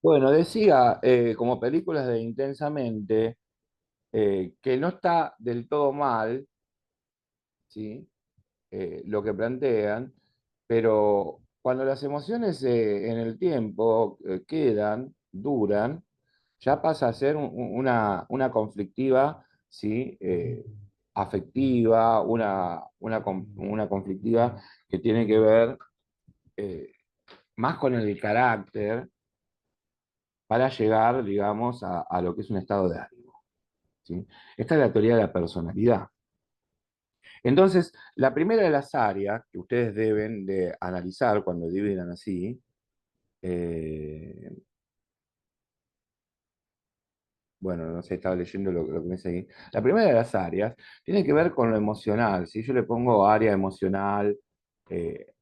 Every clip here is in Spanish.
Bueno, decía, como películas de Intensamente, que no está del todo mal, ¿sí? Lo que plantean, pero cuando las emociones en el tiempo quedan, duran, ya pasa a ser una conflictiva, ¿sí? Afectiva, una conflictiva que tiene que ver eh, más con el carácter para llegar, digamos, a lo que es un estado de ánimo. ¿Sí? Esta es la teoría de la personalidad. Entonces, la primera de las áreas que ustedes deben de analizar cuando dividan así, eh, bueno, no sé, estaba leyendo lo que me dice ahí. La primera de las áreas tiene que ver con lo emocional. Si yo le pongo área emocional,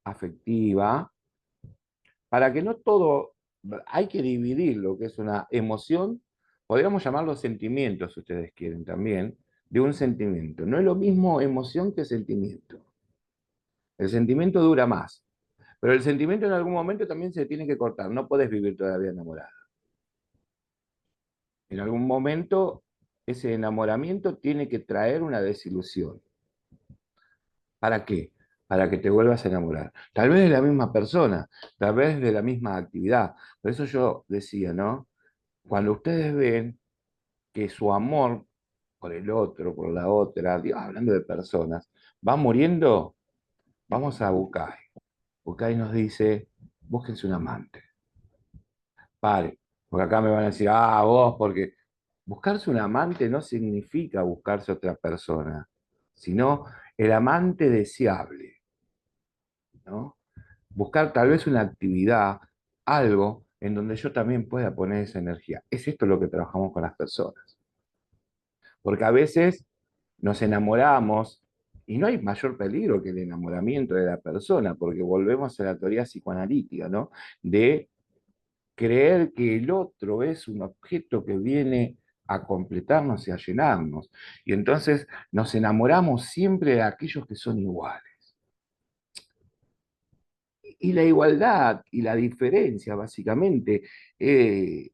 afectiva, para que no todo, hay que dividir lo que es una emoción, podríamos llamarlo sentimientos, si ustedes quieren también, de un sentimiento. No es lo mismo emoción que sentimiento. El sentimiento dura más, pero el sentimiento en algún momento también se tiene que cortar. No podés vivir todavía enamorado. En algún momento ese enamoramiento tiene que traer una desilusión. ¿Para qué? Para que te vuelvas a enamorar. Tal vez de la misma persona, tal vez de la misma actividad. Por eso yo decía, ¿no? Cuando ustedes ven que su amor por el otro, por la otra, hablando de personas, va muriendo, vamos a Bucay. Bucay nos dice, búsquense un amante. Pare, porque acá me van a decir, vos, porque buscarse un amante no significa buscarse otra persona, sino el amante deseable, ¿no? Buscar tal vez una actividad, algo en donde yo también pueda poner esa energía. Es esto lo que trabajamos con las personas. Porque a veces nos enamoramos y no hay mayor peligro que el enamoramiento de la persona, porque volvemos a la teoría psicoanalítica, ¿no? De creer que el otro es un objeto que viene a completarnos y a llenarnos. Y entonces nos enamoramos siempre de aquellos que son iguales. Y la igualdad y la diferencia, básicamente, eh,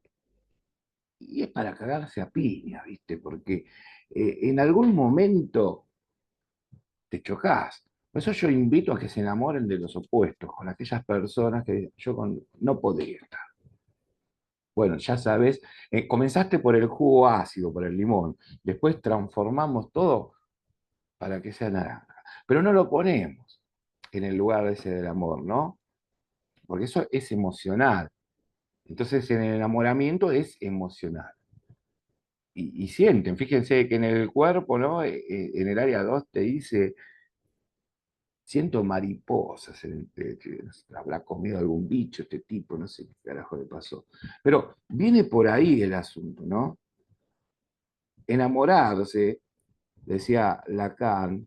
y es para cagarse a piña, ¿viste? Porque en algún momento te chocás. Por eso yo invito a que se enamoren de los opuestos, con aquellas personas que no podría estar. Bueno, ya sabes, comenzaste por el jugo ácido, por el limón, después transformamos todo para que sea naranja, pero no lo ponemos en el lugar ese del amor, ¿no? Porque eso es emocional. Entonces en el enamoramiento es emocional. Y sienten, fíjense que en el cuerpo, ¿no? En el área 2 te dice, siento mariposas, que habrá comido algún bicho este tipo, no sé qué carajo le pasó. Pero viene por ahí el asunto, ¿no? Enamorarse, decía Lacan,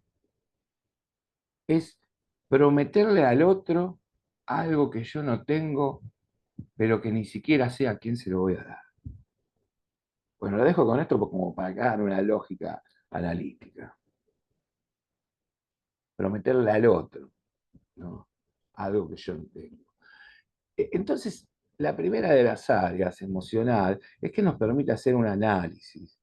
es prometerle al otro algo que yo no tengo, pero que ni siquiera sé a quién se lo voy a dar. Bueno, lo dejo con esto como para que hagan una lógica analítica. Prometerle al otro, ¿no? Algo que yo no tengo. Entonces, la primera de las áreas emocional es que nos permite hacer un análisis.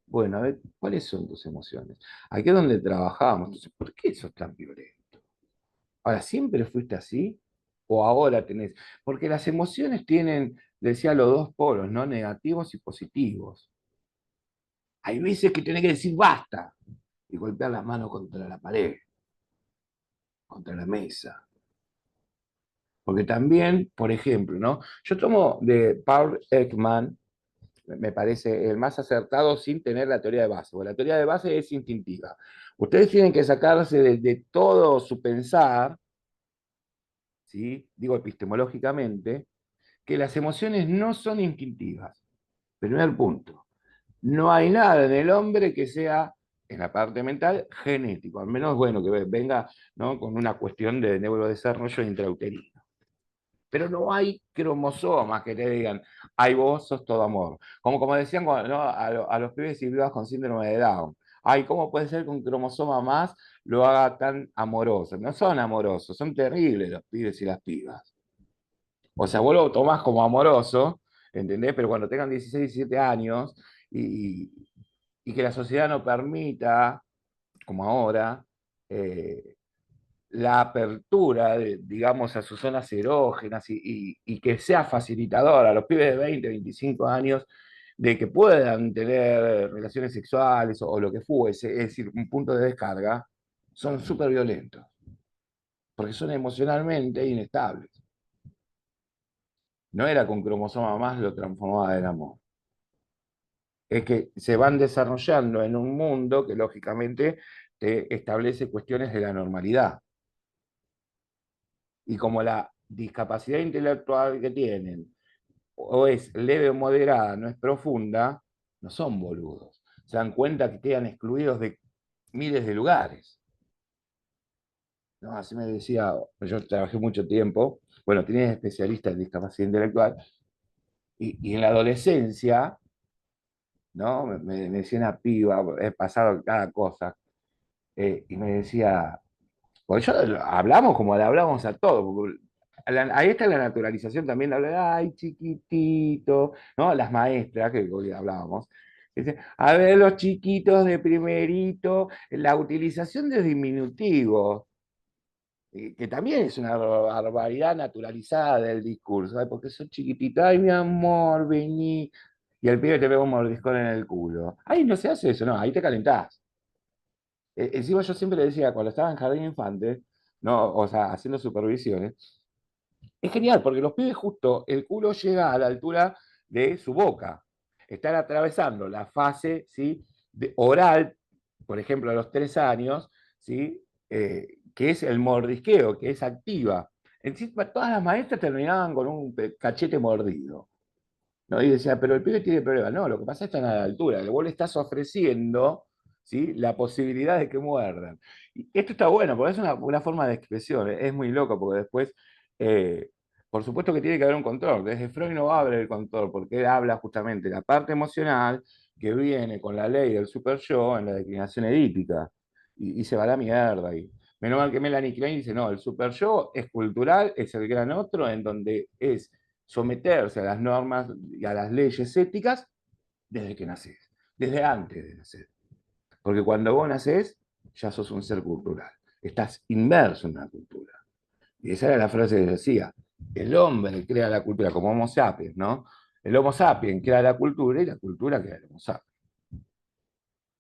Bueno, a ver, ¿cuáles son tus emociones? Aquí es donde trabajamos. Entonces, ¿por qué sos tan violento? Ahora, ¿siempre fuiste así? ¿O ahora tenés? Porque las emociones tienen, decía, los dos polos, ¿no? Negativos y positivos. Hay veces que tenés que decir basta y golpear las manos contra la pared, contra la mesa. Porque también, por ejemplo, ¿no? Yo tomo de Paul Ekman, me parece el más acertado sin tener la teoría de base, porque la teoría de base es instintiva. Ustedes tienen que sacarse de todo su pensar, ¿sí? Digo epistemológicamente, que las emociones no son instintivas. Primer punto. No hay nada en el hombre que sea, en la parte mental, genético. Al menos, bueno, que venga, ¿no? Con una cuestión de neurodesarrollo intrauterino. Pero no hay cromosomas que te digan, ay, vos sos todo amor. Como decían, ¿no? A los pibes y pibas con síndrome de Down. Ay, ¿cómo puede ser que un cromosoma más lo haga tan amoroso? No son amorosos, son terribles los pibes y las pibas. O sea, vos lo tomás como amoroso, ¿entendés? Pero cuando tengan 16, 17 años y, y que la sociedad no permita, como ahora, eh, la apertura, digamos, a sus zonas erógenas y que sea facilitador a los pibes de 20, 25 años de que puedan tener relaciones sexuales o lo que fuese, es decir, un punto de descarga, son súper violentos, porque son emocionalmente inestables. No era con cromosoma más lo transformaba en amor. Es que se van desarrollando en un mundo que lógicamente te establece cuestiones de la normalidad. Y como la discapacidad intelectual que tienen o es leve o moderada, no es profunda, no son boludos. Se dan cuenta que quedan excluidos de miles de lugares. ¿No? Así me decía, yo trabajé mucho tiempo, bueno, tenía especialista en discapacidad intelectual, y en la adolescencia, ¿no? Me decía una piba, he pasado cada cosa, y me decía, porque yo hablamos como le hablamos a todos, porque ahí está la naturalización también, de hablar, ay, chiquitito, ¿no? Las maestras que hoy hablábamos. Dicen, a ver, los chiquitos de primerito, la utilización de diminutivos, que también es una barbaridad naturalizada del discurso, ay, porque sos chiquitita, ay, mi amor, vení, y el pibe te pega un mordiscón en el culo. Ay, no se hace eso, no, ahí te calentás. Encima yo siempre le decía, cuando estaba en jardín infante, no, o sea, haciendo supervisiones, es genial, porque los pibes justo, el culo llega a la altura de su boca. Están atravesando la fase, ¿sí? Oral, por ejemplo, a los 3 años, ¿sí? Que es el mordisqueo, que es activa. Encima, todas las maestras terminaban con un cachete mordido. ¿No? Y decía, pero el pibe tiene problemas. No, lo que pasa es que están a la altura, que vos le estás ofreciendo, ¿sí? La posibilidad de que muerdan. Y esto está bueno, porque es una forma de expresión, es muy loco, porque después, eh, por supuesto que tiene que haber un control. Desde Freud no va a haber el control, porque él habla justamente de la parte emocional que viene con la ley del super yo en la declinación edípica, y se va a la mierda ahí. Menos mal que Melanie Klein dice, no, el super yo es cultural, es el gran otro, en donde es someterse a las normas y a las leyes éticas desde que nacés, desde antes de nacer. Porque cuando vos nacés, ya sos un ser cultural, estás inmerso en la cultura. Y esa era la frase que decía, el hombre crea la cultura como Homo sapiens, ¿no? El Homo sapiens crea la cultura y la cultura crea el Homo sapiens.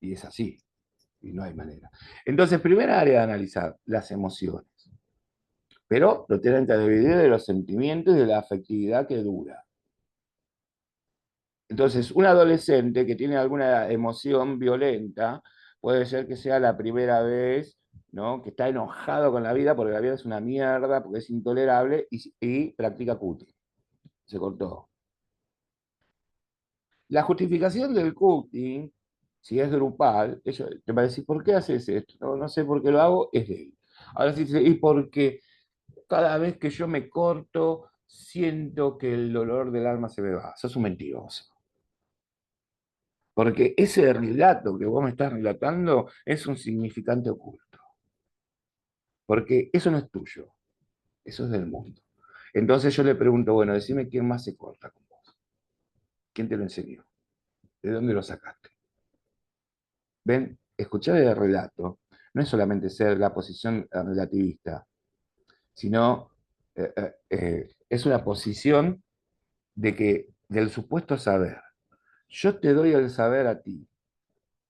Y es así, y no hay manera. Entonces, primera área de analizar, las emociones. Pero lo tienen que dividir de los sentimientos y de la afectividad que dura. Entonces, un adolescente que tiene alguna emoción violenta, puede ser que sea la primera vez, ¿no? Que está enojado con la vida porque la vida es una mierda, porque es intolerable y practica cooking. Se cortó. La justificación del cooking, si es grupal, eso, te va a decir, ¿por qué haces esto? No, no sé por qué lo hago, es de él. Ahora sí dice, y porque cada vez que yo me corto, siento que el dolor del alma se me va. Sos un mentiroso. Porque ese relato que vos me estás relatando es un significante oculto. Porque eso no es tuyo, eso es del mundo. Entonces yo le pregunto, bueno, decime quién más se corta con vos. ¿Quién te lo enseñó? ¿De dónde lo sacaste? Ven, escuchar el relato no es solamente ser la posición relativista, sino es una posición de que, del supuesto saber. Yo te doy el saber a ti.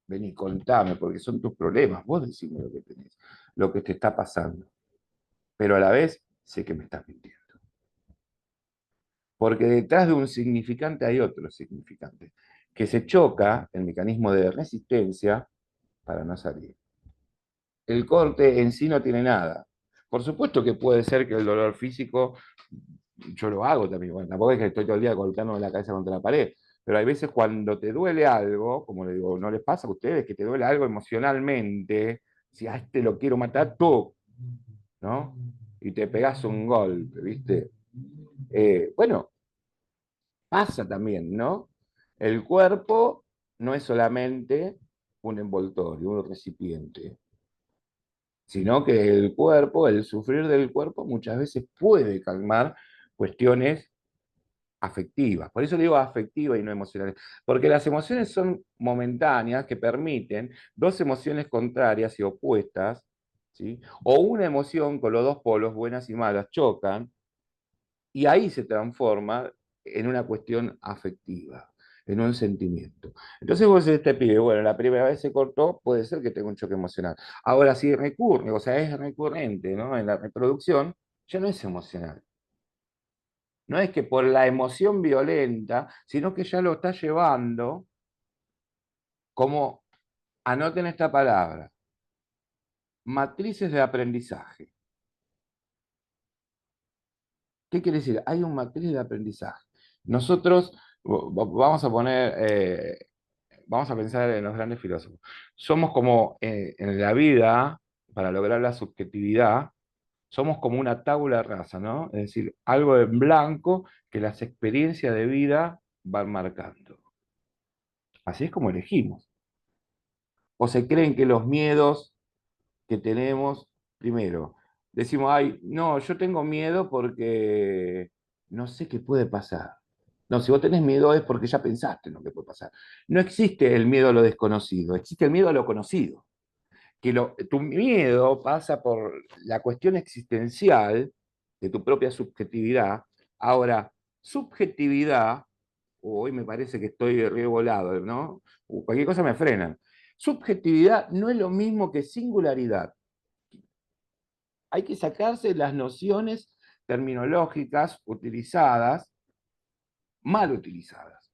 Vení, contame, porque son tus problemas. Vos decime lo que tenés, lo que te está pasando. Pero a la vez sé que me estás mintiendo. Porque detrás de un significante hay otro significante, que se choca el mecanismo de resistencia para no salir. El corte en sí no tiene nada. Por supuesto que puede ser que el dolor físico, yo lo hago también, bueno, tampoco es que estoy todo el día golpeándome la cabeza contra la pared, pero hay veces cuando te duele algo, como le digo, ¿no les pasa a ustedes que te duele algo emocionalmente? Si a este lo quiero matar, tú, ¿no? Y te pegas un golpe, ¿viste? Bueno, pasa también, ¿no? El cuerpo no es solamente un envoltorio, un recipiente, sino que el cuerpo, el sufrir del cuerpo muchas veces puede calmar cuestiones afectivas. Por eso digo afectivas y no emocionales. Porque las emociones son momentáneas que permiten dos emociones contrarias y opuestas, ¿sí? O una emoción con los dos polos, buenas y malas, chocan, y ahí se transforma en una cuestión afectiva, en un sentimiento. Entonces vos decís, este pibe, bueno, la primera vez se cortó, puede ser que tenga un choque emocional. Ahora, si recurre, o sea, es recurrente, ¿no? En la reproducción, ya no es emocional. No es que por la emoción violenta, sino que ya lo está llevando como, anoten esta palabra, matrices de aprendizaje. ¿Qué quiere decir? Hay un matriz de aprendizaje. Nosotros vamos a poner, vamos a pensar en los grandes filósofos. Somos como en la vida, para lograr la subjetividad, somos como una tabula rasa, ¿no? Es decir, algo en blanco que las experiencias de vida van marcando. Así es como elegimos. O se creen que los miedos que tenemos, primero, decimos, ay, no, yo tengo miedo porque no sé qué puede pasar. No, si vos tenés miedo es porque ya pensaste en lo que puede pasar. No existe el miedo a lo desconocido, existe el miedo a lo conocido. Tu miedo pasa por la cuestión existencial de tu propia subjetividad. Ahora, subjetividad, hoy me parece que estoy revolado, ¿no? Cualquier cosa me frena. Subjetividad no es lo mismo que singularidad. Hay que sacarse las nociones terminológicas utilizadas, mal utilizadas.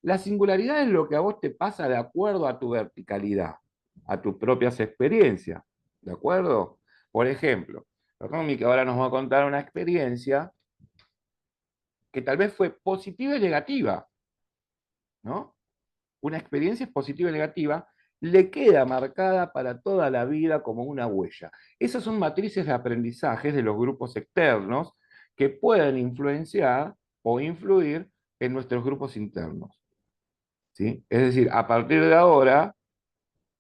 La singularidad es lo que a vos te pasa de acuerdo a tu verticalidad, a tus propias experiencias. ¿De acuerdo? Por ejemplo, Romy, ahora nos va a contar una experiencia que tal vez fue positiva y negativa, ¿no? Una experiencia es positiva y negativa, le queda marcada para toda la vida como una huella. Esas son matrices de aprendizaje de los grupos externos que pueden influenciar o influir en nuestros grupos internos. ¿Sí? Es decir, a partir de ahora,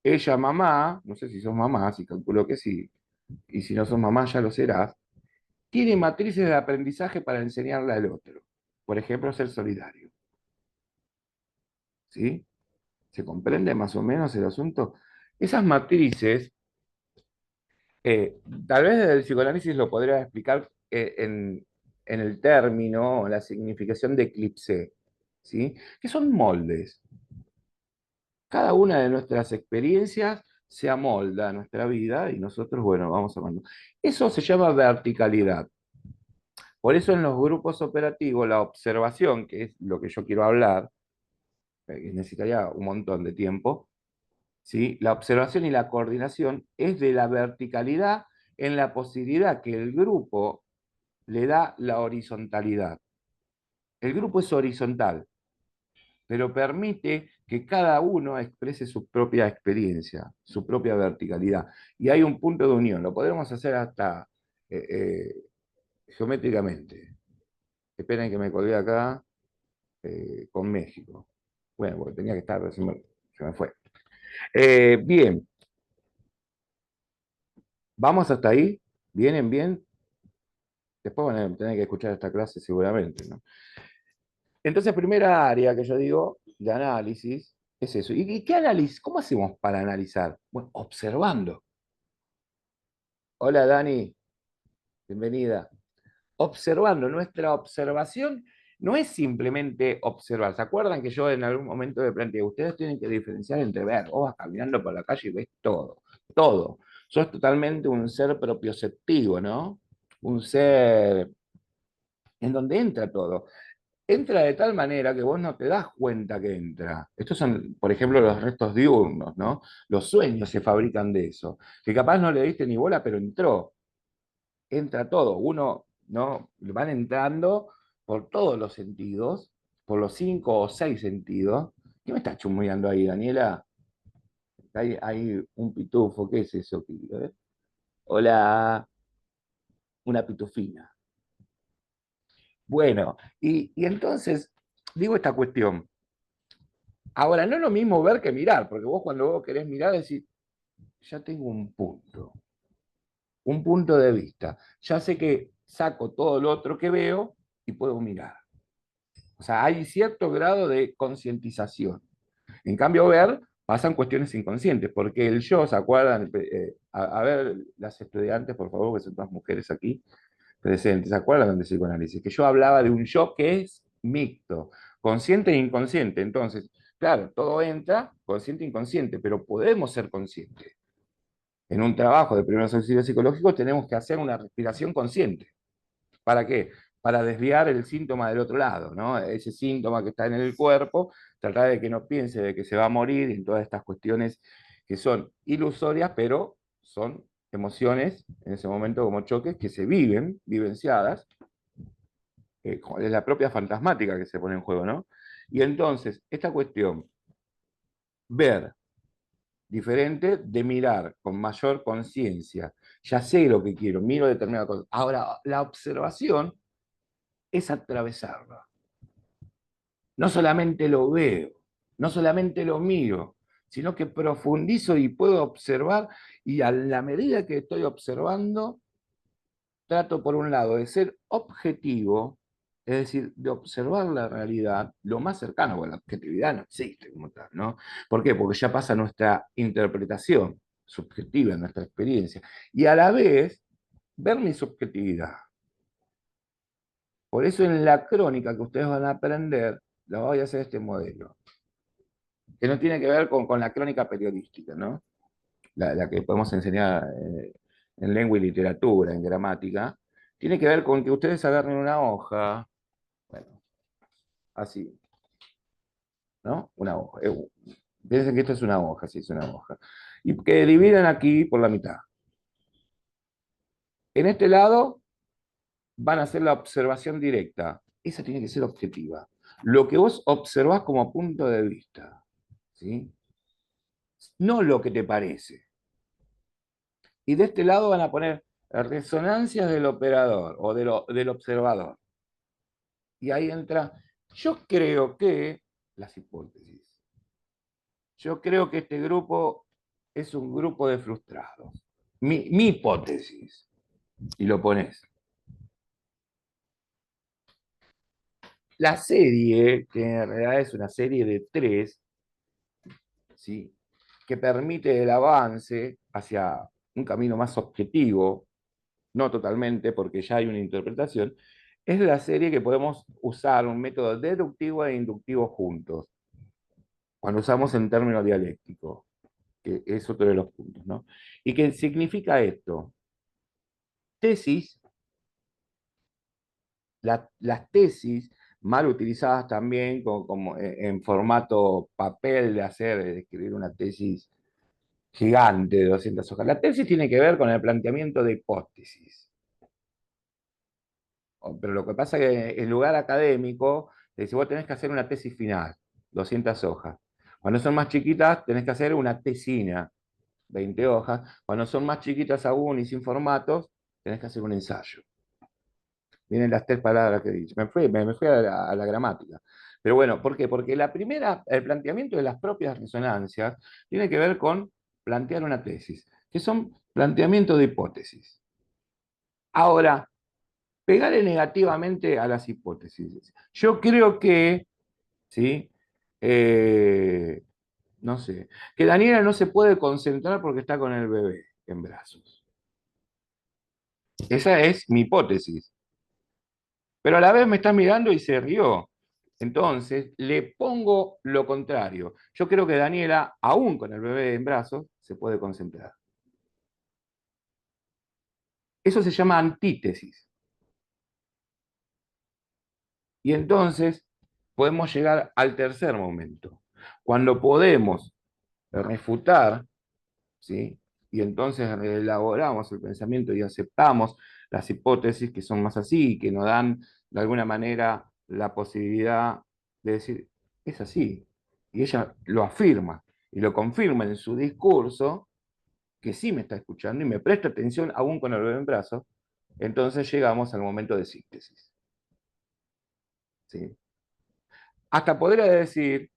ella mamá, no sé si sos mamá, si calculo que sí, y si no sos mamá ya lo serás, tiene matrices de aprendizaje para enseñarle al otro. Por ejemplo, ser solidario. ¿Sí? ¿Se comprende más o menos el asunto? Esas matrices, eh, tal vez desde el psicoanálisis lo podría explicar en el término, en la significación de eclipse, ¿sí? Que son moldes. Cada una de nuestras experiencias se amolda a nuestra vida y nosotros, bueno, vamos amando. Eso se llama verticalidad. Por eso en los grupos operativos, la observación, que es lo que yo quiero hablar, que necesitaría un montón de tiempo, ¿sí? La observación y la coordinación es de la verticalidad en la posibilidad que el grupo le da la horizontalidad. El grupo es horizontal, pero permite que cada uno exprese su propia experiencia, su propia verticalidad. Y hay un punto de unión, lo podemos hacer hasta eh, geométricamente. Esperen que me colgué acá con México. Bueno, porque tenía que estar, se me fue. Bien, ¿vamos hasta ahí? ¿Vienen bien? Después van a tener que escuchar esta clase seguramente, ¿no? Entonces, primera área que yo digo de análisis es eso. ¿Y qué análisis? ¿Cómo hacemos para analizar? Bueno, observando. Hola Dani, bienvenida. Observando, nuestra observación no es simplemente observar. ¿Se acuerdan que yo en algún momento le planteé, ustedes tienen que diferenciar entre ver, vos vas caminando por la calle y ves todo, todo. Sos totalmente un ser propioceptivo, ¿no? Un ser en donde entra todo. Entra de tal manera que vos no te das cuenta que entra. Estos son, por ejemplo, los restos diurnos, ¿no? Los sueños se fabrican de eso. Que capaz no le diste ni bola, pero entró. Entra todo. Uno, ¿no? Van entrando por todos los sentidos, por los 5 o 6 sentidos. ¿Qué me estás chumuleando ahí, Daniela? Hay un pitufo, ¿qué es eso? Hola, una pitufina. Bueno, y entonces, digo esta cuestión. Ahora, no es lo mismo ver que mirar, porque vos cuando vos querés mirar decís, ya tengo un punto de vista. Ya sé que saco todo lo otro que veo y puedo mirar. O sea, hay cierto grado de concientización. En cambio, ver pasan cuestiones inconscientes, porque el yo, ¿se acuerdan? A ver, las estudiantes, por favor, que son todas mujeres aquí presentes, ¿se acuerdan del psicoanálisis? Que yo hablaba de un yo que es mixto, consciente e inconsciente. Entonces, claro, todo entra consciente e inconsciente, pero podemos ser conscientes. En un trabajo de primeros auxilios psicológicos tenemos que hacer una respiración consciente. ¿Para qué? Para desviar el síntoma del otro lado, ¿no? Ese síntoma que está en el cuerpo, tratar de que no piense de que se va a morir en todas estas cuestiones que son ilusorias, pero son emociones en ese momento como choques que se viven, vivenciadas, es la propia fantasmática que se pone en juego, ¿no? Y entonces, esta cuestión, ver diferente de mirar con mayor conciencia, ya sé lo que quiero, miro determinada cosa. Ahora, la observación es atravesarla. No solamente lo veo, no solamente lo miro, sino que profundizo y puedo observar y a la medida que estoy observando, trato por un lado de ser objetivo, es decir, de observar la realidad lo más cercano, porque la objetividad no existe como tal, ¿no? ¿Por qué? Porque ya pasa nuestra interpretación subjetiva, nuestra experiencia, y a la vez ver mi subjetividad. Por eso en la crónica que ustedes van a aprender, la voy a hacer este modelo, que no tiene que ver con la crónica periodística, ¿no? La que podemos enseñar en lengua y literatura, en gramática, tiene que ver con que ustedes agarren una hoja, bueno, así, ¿no? Una hoja. Piensen que esto es una hoja, sí, es una hoja. Y que dividan aquí por la mitad. En este lado van a hacer la observación directa. Esa tiene que ser objetiva. Lo que vos observás como punto de vista, ¿sí? No lo que te parece. Y de este lado van a poner resonancias del operador o del observador. Y ahí entra, yo creo que, las hipótesis, yo creo que este grupo es un grupo de frustrados. Mi hipótesis. Y lo pones. La serie, que en realidad es una serie de tres, ¿sí? Que permite el avance hacia un camino más objetivo, no totalmente, porque ya hay una interpretación, es la serie que podemos usar un método deductivo e inductivo juntos, cuando usamos en términos dialécticos, que es otro de los puntos, ¿no? ¿Y qué significa esto? Tesis, las tesis mal utilizadas también como en formato papel de hacer, de escribir una tesis gigante de 200 hojas. La tesis tiene que ver con el planteamiento de hipótesis. Pero lo que pasa es que en lugar académico, te dice, vos tenés que hacer una tesis final, 200 hojas. Cuando son más chiquitas, tenés que hacer una tesina, 20 hojas. Cuando son más chiquitas aún y sin formatos, tenés que hacer un ensayo. Vienen las tres palabras que he dicho. Me fui a la gramática. Pero bueno, ¿por qué? Porque la primera, el planteamiento de las propias resonancias tiene que ver con plantear una tesis, que son planteamientos de hipótesis. Ahora, pegarle negativamente a las hipótesis. Yo creo que, ¿sí? Eh, no sé, que Daniela no se puede concentrar porque está con el bebé en brazos. Esa es mi hipótesis. Pero a la vez me está mirando y se rió. Entonces, le pongo lo contrario. Yo creo que Daniela, aún con el bebé en brazos, se puede concentrar. Eso se llama antítesis. Y entonces podemos llegar al tercer momento, cuando podemos refutar, ¿sí? Y entonces elaboramos el pensamiento y aceptamos las hipótesis que son más así, que nos dan de alguna manera la posibilidad de decir, es así. Y ella lo afirma y lo confirma en su discurso, que sí me está escuchando y me presta atención aún con el bebé en brazos. Entonces llegamos al momento de síntesis. ¿Sí? Hasta podría decir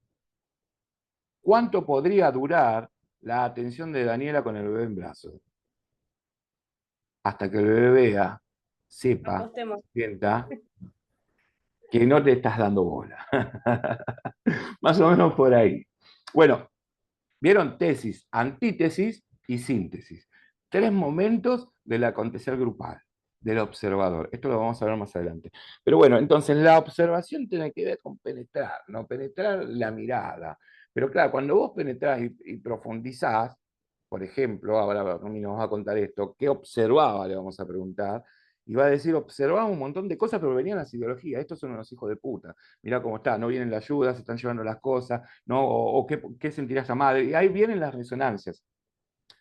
cuánto podría durar la atención de Daniela con el bebé en brazos. Hasta que el bebé vea, sepa, Apostemos. sienta que no te estás dando bola. Más o menos por ahí. Bueno, vieron tesis, antítesis y síntesis. Tres momentos del acontecer grupal, del observador. Esto lo vamos a ver más adelante. Pero bueno, entonces la observación tiene que ver con penetrar, ¿no? Penetrar la mirada. Pero claro, cuando vos penetrás y profundizás, por ejemplo, ahora Rumi nos va a contar esto, ¿qué observaba? Le vamos a preguntar. Y va a decir, observaba un montón de cosas, pero venían las ideologías. Estos son unos hijos de puta. Mirá cómo está, no vienen la ayuda, se están llevando las cosas, ¿no? O qué sentirá esa madre. Y ahí vienen las resonancias.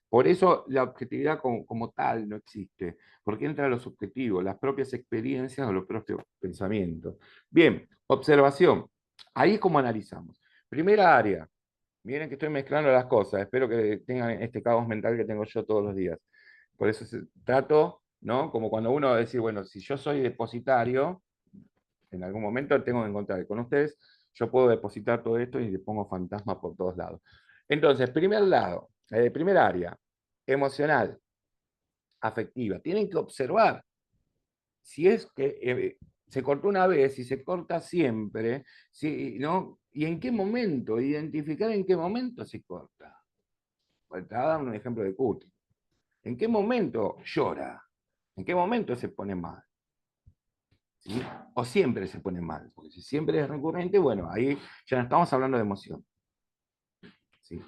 Por eso la objetividad como tal no existe, porque entra lo subjetivo, las propias experiencias o los propios pensamientos. Bien, observación. Ahí es como analizamos. Primera área. Miren que estoy mezclando las cosas. Espero que tengan este caos mental que tengo yo todos los días. Por eso trato, ¿no? Como cuando uno dice, bueno, si yo soy depositario, en algún momento tengo que encontrar con ustedes, yo puedo depositar todo esto y le pongo fantasma por todos lados. Entonces, primer lado, primer área, emocional, afectiva. Tienen que observar si es que se cortó una vez, si se corta siempre, si, ¿no? Y en qué momento, identificar en qué momento se corta. Te voy a dar un ejemplo de Cuti. ¿En qué momento llora? ¿En qué momento se pone mal? ¿Sí? O siempre se pone mal, porque si siempre es recurrente, bueno, ahí ya no estamos hablando de emoción. ¿Sí?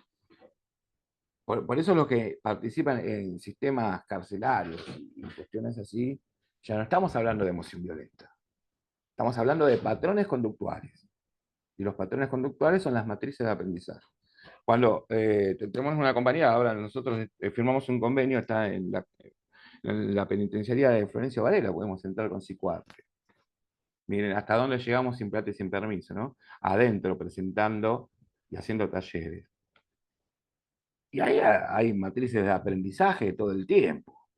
Por eso los que participan en sistemas carcelarios y cuestiones así, ya no estamos hablando de emoción violenta. Estamos hablando de patrones conductuales. Y los patrones conductuales son las matrices de aprendizaje. Cuando tenemos una compañía, ahora nosotros firmamos un convenio, está en la penitenciaría de Florencio Varela, podemos entrar con psicoarte. Miren, hasta dónde llegamos sin plata y sin permiso, ¿no? Adentro, presentando y haciendo talleres. Y ahí hay matrices de aprendizaje todo el tiempo.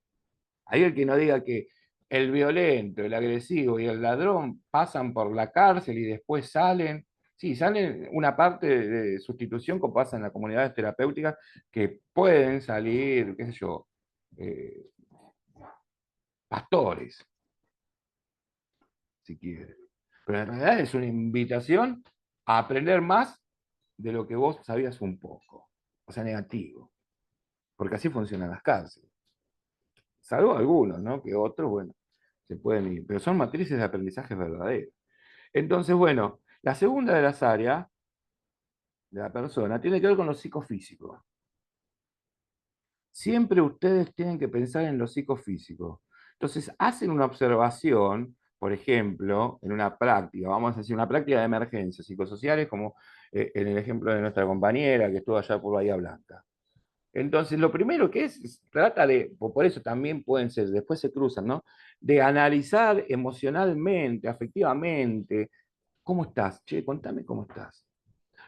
Ahí el que no diga que el violento, el agresivo y el ladrón pasan por la cárcel y después salen. Sí, salen una parte de sustitución como pasa en las comunidades terapéuticas que pueden salir, qué sé yo, eh, pastores, si quieren. Pero en realidad es una invitación a aprender más de lo que vos sabías un poco. O sea, negativo. Porque así funcionan las cárceles. Salvo algunos, ¿no? Que otros, bueno, se pueden ir. Pero son matrices de aprendizaje verdaderos. Entonces, bueno, la segunda de las áreas de la persona tiene que ver con lo psicofísico. Siempre ustedes tienen que pensar en lo psicofísico. Entonces, hacen una observación, por ejemplo, en una práctica, vamos a decir, una práctica de emergencias psicosociales, como en el ejemplo de nuestra compañera que estuvo allá por Bahía Blanca. Entonces, lo primero que trata de, por eso también pueden ser, después se cruzan, ¿no? De analizar emocionalmente, afectivamente, ¿cómo estás? Che, contame cómo estás.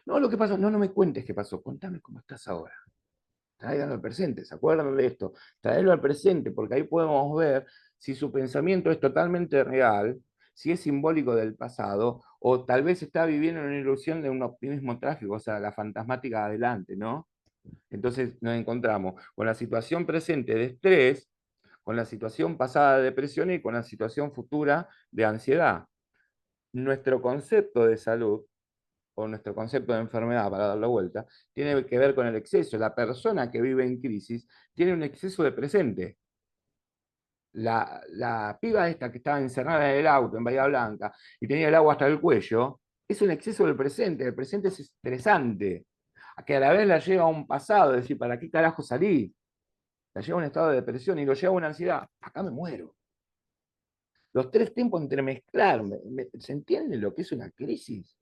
No, lo que pasó, no, no me cuentes qué pasó, contame cómo estás ahora. Tráiganlo al presente, ¿se acuerdan de esto? Traerlo al presente, porque ahí podemos ver si su pensamiento es totalmente real, si es simbólico del pasado, o tal vez está viviendo en una ilusión de un optimismo trágico, o sea, la fantasmática adelante, ¿no? Entonces nos encontramos con la situación presente de estrés, con la situación pasada de depresión y con la situación futura de ansiedad. Nuestro concepto de salud o nuestro concepto de enfermedad, para dar la vuelta, tiene que ver con el exceso. La persona que vive en crisis tiene un exceso de presente. La piba esta que estaba encerrada en el auto en Bahía Blanca y tenía el agua hasta el cuello, es un exceso del presente. El presente es estresante, que a la vez la lleva a un pasado, es decir, ¿para qué carajo salí? La lleva a un estado de depresión y lo lleva a una ansiedad. Acá me muero. Los tres tiempos entremezclar, ¿se entiende lo que es una crisis?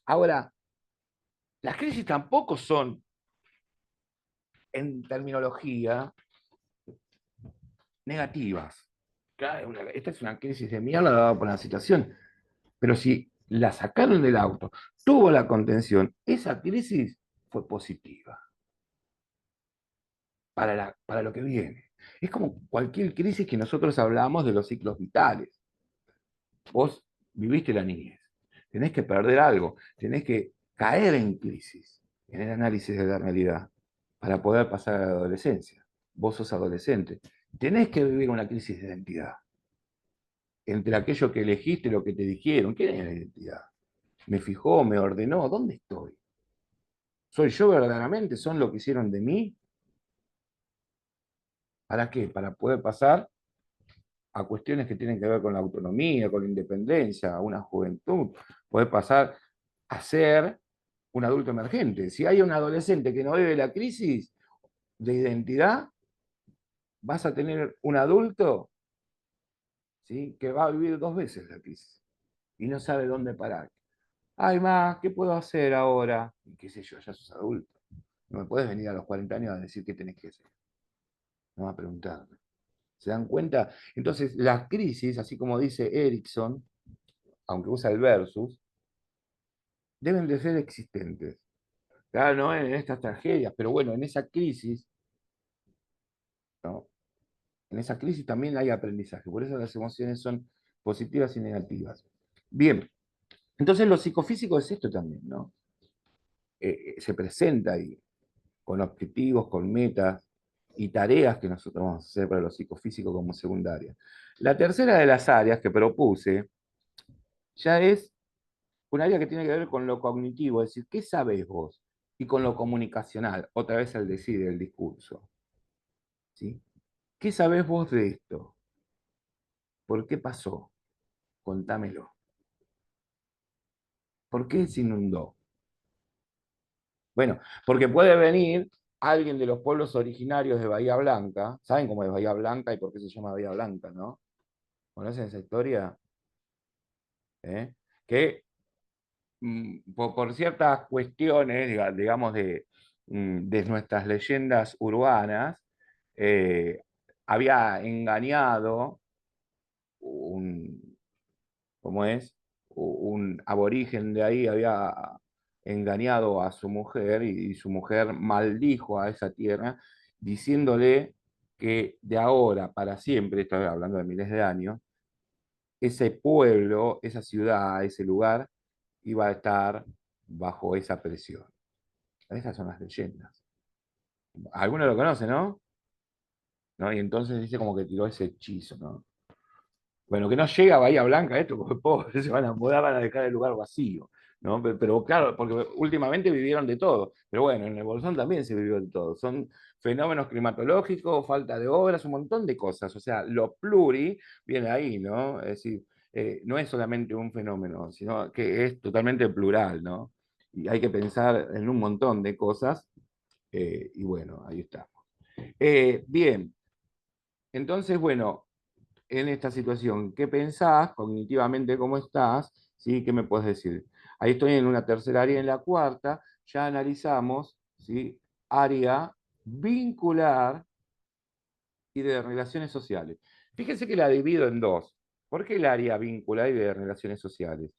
Ahora, las crisis tampoco son en terminología negativas. Claro, esta es una crisis de mierda dada por la situación, pero si la sacaron del auto, tuvo la contención, esa crisis fue positiva para lo que viene. Es como cualquier crisis que nosotros hablamos de los ciclos vitales. Vos viviste la niñez, tenés que perder algo, tenés que caer en crisis, en el análisis de la realidad, para poder pasar a la adolescencia. Vos sos adolescente, tenés que vivir una crisis de identidad. entre aquello que elegiste y lo que te dijeron. ¿Qué es la identidad? ¿Me fijó, me ordenó? ¿Dónde estoy? ¿Soy yo verdaderamente? ¿Son lo que hicieron de mí? ¿Para qué? Para poder pasar a cuestiones que tienen que ver con la autonomía, con la independencia, a una juventud, poder pasar a ser un adulto emergente. Si hay un adolescente que no vive la crisis de identidad, vas a tener un adulto, ¿sí?, que va a vivir 2 veces la crisis y no sabe dónde parar. Ay, más, ¿qué puedo hacer ahora? Y qué sé yo, ya sos adulto. No me puedes venir a los 40 años a decir qué tenés que hacer. No va a preguntar. ¿Se dan cuenta? Entonces, las crisis, así como dice Erickson, aunque usa el versus, deben de ser existentes. Claro, no en estas tragedias, pero bueno, en esa crisis, ¿no? En esa crisis también hay aprendizaje. Por eso las emociones son positivas y negativas. Bien, entonces lo psicofísico es esto también, ¿no? Se presenta ahí con objetivos, con metas y tareas que nosotros vamos a hacer para lo psicofísico como secundaria. La tercera de las áreas que propuse ya es un área que tiene que ver con lo cognitivo, es decir, ¿qué sabés vos? Y con lo comunicacional, otra vez el decir, el discurso. ¿Sí? ¿Qué sabés vos de esto? ¿Por qué pasó? Contámelo. ¿Por qué se inundó? Bueno, porque puede venir alguien de los pueblos originarios de Bahía Blanca. ¿Saben cómo es Bahía Blanca y por qué se llama Bahía Blanca, no? ¿Conocen esa historia? ¿Eh? Que por ciertas cuestiones, digamos, de nuestras leyendas urbanas, eh, había engañado un, ¿cómo es? Un aborigen de ahí había engañado a su mujer y su mujer maldijo a esa tierra diciéndole que de ahora para siempre, estoy hablando de miles de años, ese pueblo, esa ciudad, ese lugar iba a estar bajo esa presión. Esas son las leyendas. Algunos lo conocen, ¿no? ¿No? Y entonces dice como que tiró ese hechizo, ¿no? Bueno, que no llega a Bahía Blanca esto, porque pobres se van a mudar, van a dejar el lugar vacío, ¿no? Pero claro, porque últimamente vivieron de todo. Pero bueno, en el Bolsón también se vivió de todo. Son fenómenos climatológicos, falta de obras, un montón de cosas. O sea, lo pluri viene ahí, ¿no? Es decir, no es solamente un fenómeno, sino que es totalmente plural, ¿no? Y hay que pensar en un montón de cosas, y bueno, ahí está. Bien, entonces, bueno, en esta situación, ¿qué pensás cognitivamente, cómo estás? ¿Sí? ¿Qué me puedes decir? Ahí estoy en una tercera área, en la cuarta, ya analizamos, ¿sí?, área vincular y de relaciones sociales. Fíjense que la divido en dos. ¿Por qué el área vincular y de relaciones sociales?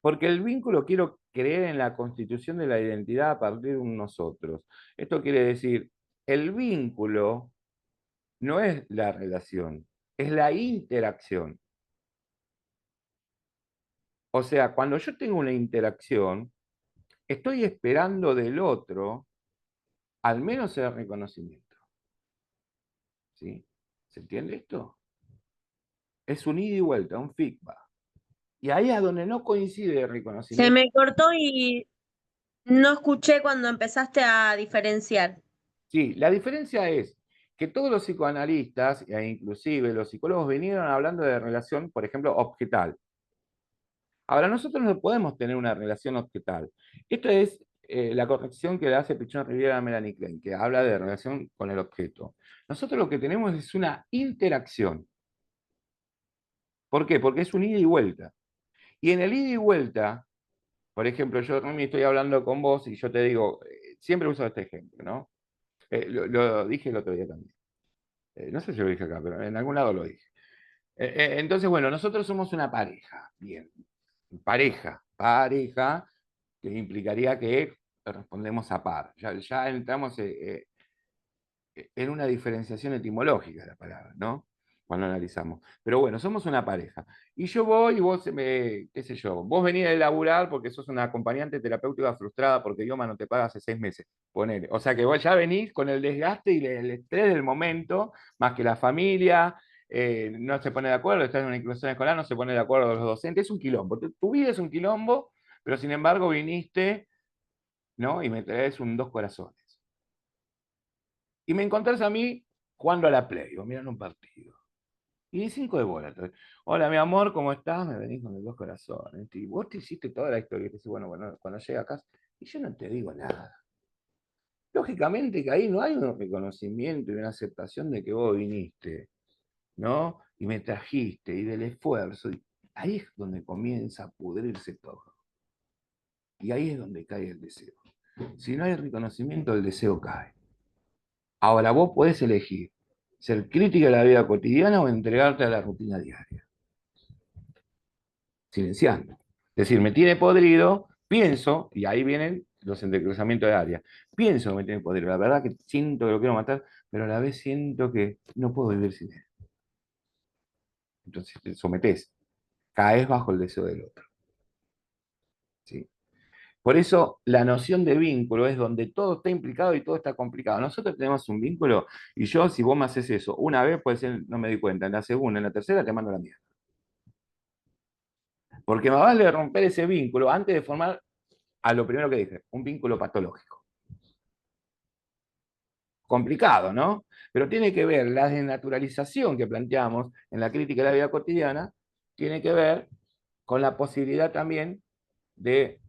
Porque el vínculo quiero creer en la constitución de la identidad a partir de un nosotros. Esto quiere decir, el vínculo no es la relación, es la interacción. O sea, cuando yo tengo una interacción, estoy esperando del otro al menos el reconocimiento. ¿Sí? ¿Se entiende esto? Es un ida y vuelta, un feedback. Y ahí es donde no coincide el Se reconocimiento. me cortó y no escuché cuando empezaste a diferenciar. Sí, la diferencia es que todos los psicoanalistas, e inclusive los psicólogos, vinieron hablando de relación, por ejemplo, objetal. Ahora, nosotros no podemos tener una relación objetal. Esto es la corrección que le hace Pichón Riviera a Melanie Klein, que habla de relación con el objeto. Nosotros lo que tenemos es una interacción. ¿Por qué? Porque es un ida y vuelta. Y en el ida y vuelta, por ejemplo, yo Rumi, estoy hablando con vos y yo te digo, siempre uso este ejemplo, ¿no? Lo dije el otro día también. No sé si lo dije acá, pero en algún lado lo dije. Entonces, bueno, nosotros somos una pareja. Bien, pareja, que implicaría que respondemos a par. Ya entramos en una diferenciación etimológica de la palabra, ¿no? Cuando analizamos. Pero bueno, somos una pareja. Y yo voy y vos, qué sé yo, vos venís de laburar porque sos una acompañante terapéutica frustrada porque Idioma no te paga hace 6 meses. Ponele. O sea que vos ya venís con el desgaste y el estrés del momento, más que la familia, no se pone de acuerdo, estás en una inclusión escolar, no se pone de acuerdo los docentes, es un quilombo. Tu vida es un quilombo, pero sin embargo viniste, ¿no? Y me traes un dos corazones. Y me encontrás a mí jugando a la Play o mirando un partido. Y ni cinco de bola. Entonces, hola, mi amor, ¿cómo estás? Me venís con los dos corazones. Y vos te hiciste toda la historia. Y te dices, bueno, cuando llega a casa, y yo no te digo nada. Lógicamente que ahí no hay un reconocimiento y una aceptación de que vos viniste, ¿no? Y me trajiste, y del esfuerzo. Y ahí es donde comienza a pudrirse todo. Y ahí es donde cae el deseo. Si no hay reconocimiento, el deseo cae. Ahora vos podés elegir ser crítica de la vida cotidiana o entregarte a la rutina diaria, silenciando. Es decir, me tiene podrido, pienso, y ahí vienen los entrecruzamientos de área. Pienso que me tiene podrido, la verdad que siento que lo quiero matar, pero a la vez siento que no puedo vivir sin él. Entonces te sometés, caes bajo el deseo del otro. ¿Sí? Por eso la noción de vínculo es donde todo está implicado y todo está complicado. Nosotros tenemos un vínculo y yo, si vos me haces eso una vez, puede ser, no me di cuenta, en la segunda, en la tercera, te mando la mierda. Porque me vale romper ese vínculo antes de formar a lo primero que dije, un vínculo patológico. Complicado, ¿no? Pero tiene que ver la desnaturalización que planteamos en la crítica de la vida cotidiana, tiene que ver con la posibilidad también de,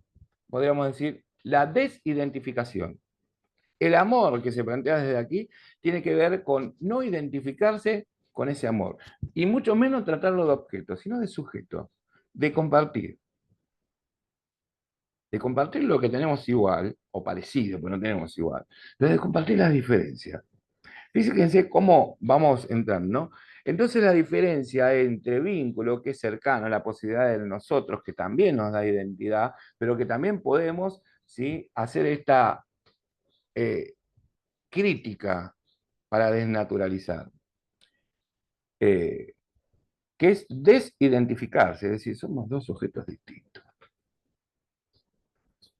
podríamos decir, la desidentificación. El amor que se plantea desde aquí tiene que ver con no identificarse con ese amor, y mucho menos tratarlo de objeto, sino de sujeto, de compartir. De compartir lo que tenemos igual, o parecido, pero no tenemos igual, pero de compartir las diferencias. Fíjense cómo vamos entrando, ¿no? Entonces la diferencia entre vínculo, que es cercano a la posibilidad de nosotros, que también nos da identidad, pero que también podemos, ¿sí?, hacer esta eh, crítica para desnaturalizar, eh, que es desidentificarse, es decir, somos dos sujetos distintos,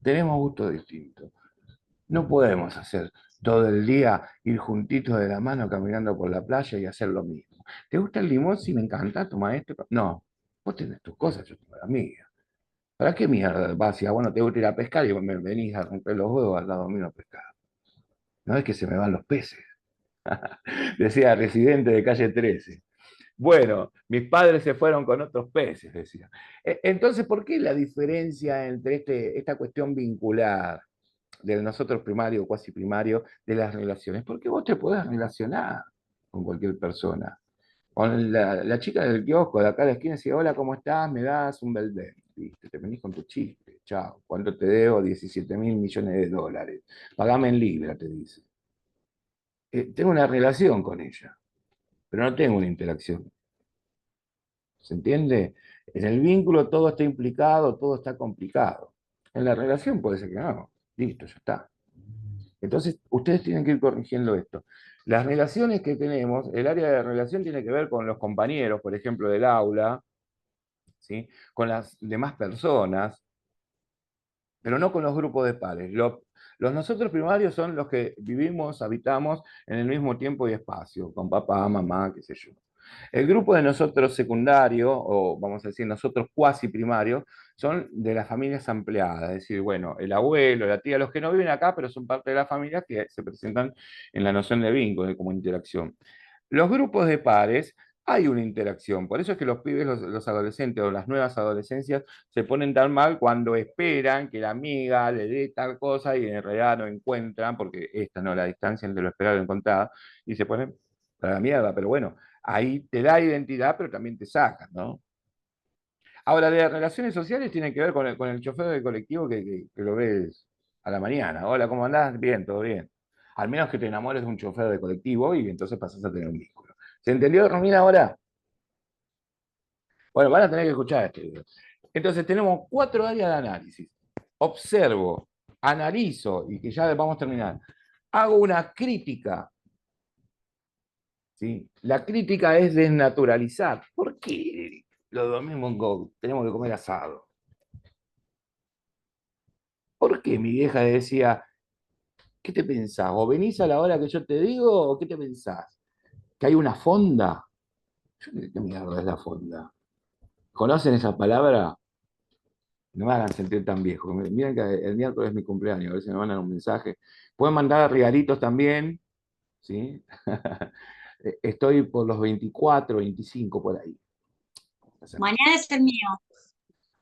tenemos gustos distintos. No podemos hacer todo el día ir juntitos de la mano caminando por la playa y hacer lo mismo. ¿Te gusta el limón? Sí, me encanta, toma esto. No, vos tenés tus cosas, yo tengo las mías. ¿Para qué mierda vas? Si a vos no te gusta ir a pescar y me venís a romper los huevos al lado mío a pescar. No es que se me van los peces. Decía residente de calle 13. Bueno, mis padres se fueron con otros peces, decía. Entonces, ¿por qué la diferencia entre esta cuestión vincular del nosotros primario o cuasi primario de las relaciones? Porque vos te podés relacionar con cualquier persona. Con la chica del kiosco de acá de la esquina decía, hola, ¿cómo estás? ¿Me das un Belden? ¿Viste? Te venís con tu chiste. Chao. ¿Cuánto te debo? 17.000 millones de dólares. Pagame en libra, te dice. Tengo una relación con ella, pero no tengo una interacción. ¿Se entiende? En el vínculo todo está implicado, todo está complicado. En la relación puede ser que no. Listo, ya está. Entonces, ustedes tienen que ir corrigiendo esto. Las relaciones que tenemos, el área de relación tiene que ver con los compañeros, por ejemplo, del aula, ¿sí?, con las demás personas, pero no con los grupos de pares. Los nosotros primarios son los que vivimos, habitamos en el mismo tiempo y espacio, con papá, mamá, qué sé yo. El grupo de nosotros secundario, o vamos a decir nosotros cuasi primarios, son de las familias ampliadas, es decir, bueno, el abuelo, la tía, los que no viven acá, pero son parte de la familia que se presentan en la noción de vínculo, de como interacción. Los grupos de pares, hay una interacción, por eso es que los pibes, los adolescentes o las nuevas adolescencias se ponen tan mal cuando esperan que la amiga le dé tal cosa y en realidad no encuentran, porque esta no, la distancia entre lo esperado y lo encontrado, y se ponen para la mierda, pero bueno, ahí te da identidad, pero también te saca, ¿no? Ahora, de las relaciones sociales tienen que ver con el chofer del colectivo que lo ves a la mañana. Hola, ¿cómo andás? Bien, todo bien. Al menos que te enamores de un chofer de colectivo y entonces pasas a tener un vínculo. ¿Se entendió, Romina, ahora? Bueno, van a tener que escuchar este video. Entonces, tenemos cuatro áreas de análisis. Observo, analizo, y que ya vamos a terminar. Hago una crítica. ¿Sí? La crítica es desnaturalizar. ¿Por qué los domingos tenemos que comer asado? ¿Por qué mi vieja decía, qué te pensás? ¿O venís a la hora que yo te digo o qué te pensás? ¿Que hay una fonda? ¿Qué mierda es la fonda? ¿Conocen esa palabra? No me hagan sentir tan viejo. Miren que el miércoles es mi cumpleaños, a ver si me mandan un mensaje. Pueden mandar regalitos también, ¿sí? Estoy por los 24, 25 por ahí. Mañana es el mío.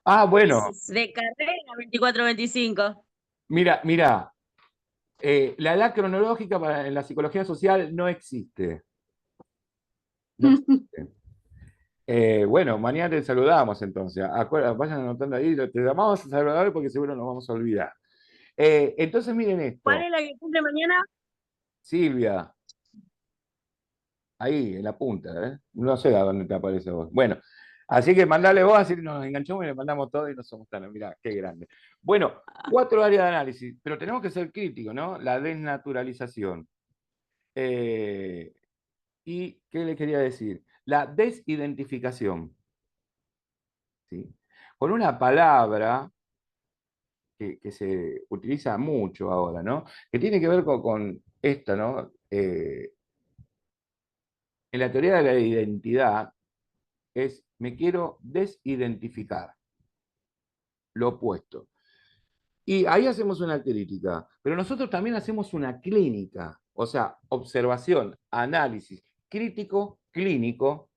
Ah, bueno, De carrera, 24-25. mira, mira, la edad cronológica en la psicología social no existe. No existe. Bueno, mañana te saludamos entonces. Vayan anotando ahí, te llamamos a saludar porque seguro nos vamos a olvidar. Entonces miren ¿Cuál esto, es la que cumple mañana? Silvia, ahí en la punta, ¿eh? No sé a dónde te aparece vos. Bueno, así que mandale vos, así nos enganchamos y le mandamos todo y no somos tan, mirá, qué grande. Bueno, 4 áreas de análisis, pero tenemos que ser críticos, ¿no? La desnaturalización. ¿Y qué le quería decir? La desidentificación, ¿sí? Con una palabra que se utiliza mucho ahora, ¿no? Que tiene que ver con esta, ¿no? En la teoría de la identidad es me quiero desidentificar, lo opuesto. Y ahí hacemos una crítica, pero nosotros también hacemos una clínica, o sea, observación, análisis crítico, clínico,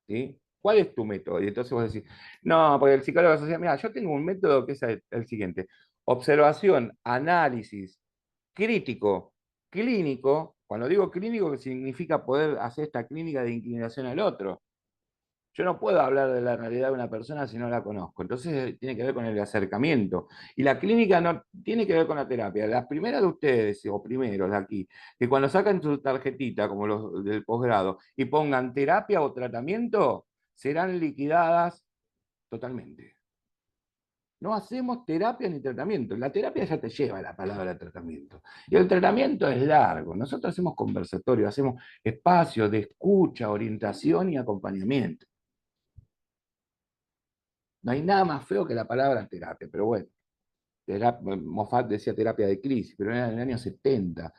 ¿sí? ¿Cuál es tu método? Y entonces vos decís, no, porque el psicólogo social, mira, yo tengo un método que es el siguiente, observación, análisis crítico, clínico, cuando digo clínico, que significa poder hacer esta clínica de inclinación al otro. Yo no puedo hablar de la realidad de una persona si no la conozco. Entonces tiene que ver con el acercamiento. Y la clínica no tiene que ver con la terapia. Las primeras de ustedes, o primeros de aquí, que cuando sacan su tarjetita, como los del posgrado, y pongan terapia o tratamiento, serán liquidadas totalmente. No hacemos terapia ni tratamiento. La terapia ya te lleva la palabra tratamiento. Y el tratamiento es largo. Nosotros hacemos conversatorio, hacemos espacios de escucha, orientación y acompañamiento. No hay nada más feo que la palabra terapia, pero bueno, Moffat decía terapia de crisis, pero era en el año 70.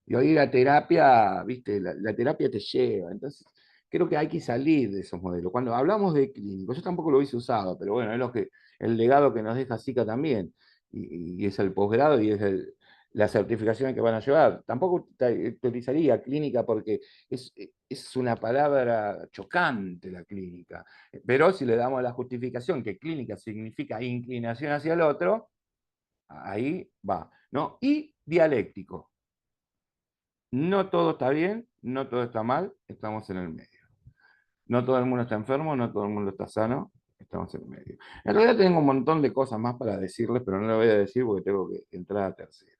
Y hoy la terapia, viste, la terapia te lleva. Entonces, creo que hay que salir de esos modelos. Cuando hablamos de clínico, yo tampoco lo hubiese usado, pero bueno, es el legado que nos deja Zika también. Y es el posgrado y es la certificación que van a llevar. Tampoco utilizaría clínica porque es una palabra chocante la clínica. Pero si le damos la justificación que clínica significa inclinación hacia el otro, ahí va, ¿no? Y dialéctico. No todo está bien, no todo está mal, estamos en el medio. No todo el mundo está enfermo, no todo el mundo está sano, estamos en el medio. En realidad tengo un montón de cosas más para decirles, pero no lo voy a decir porque tengo que entrar a tercero.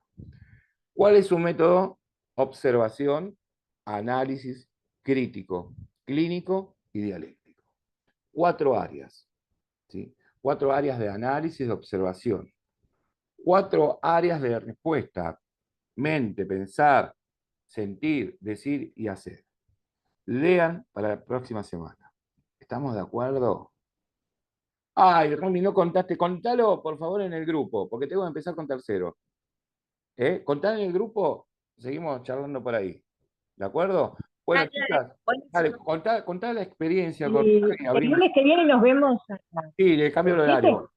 ¿Cuál es su método? Observación, análisis, crítico, clínico y dialéctico. 4 áreas, ¿sí? 4 áreas de análisis, de observación. 4 áreas de respuesta: mente, pensar, sentir, decir y hacer. Lean para la próxima semana. ¿Estamos de acuerdo? Ay, Romy, no contaste. Contalo, por favor, en el grupo, porque tengo que empezar con tercero. Contá en el grupo, seguimos charlando por ahí. ¿De acuerdo? Bueno, Dale, dale. chicas, dale, Buenísimo. contá la experiencia con Y y el abrimos. lunes que viene nos vemos a las Sí, le cambio el 7. horario.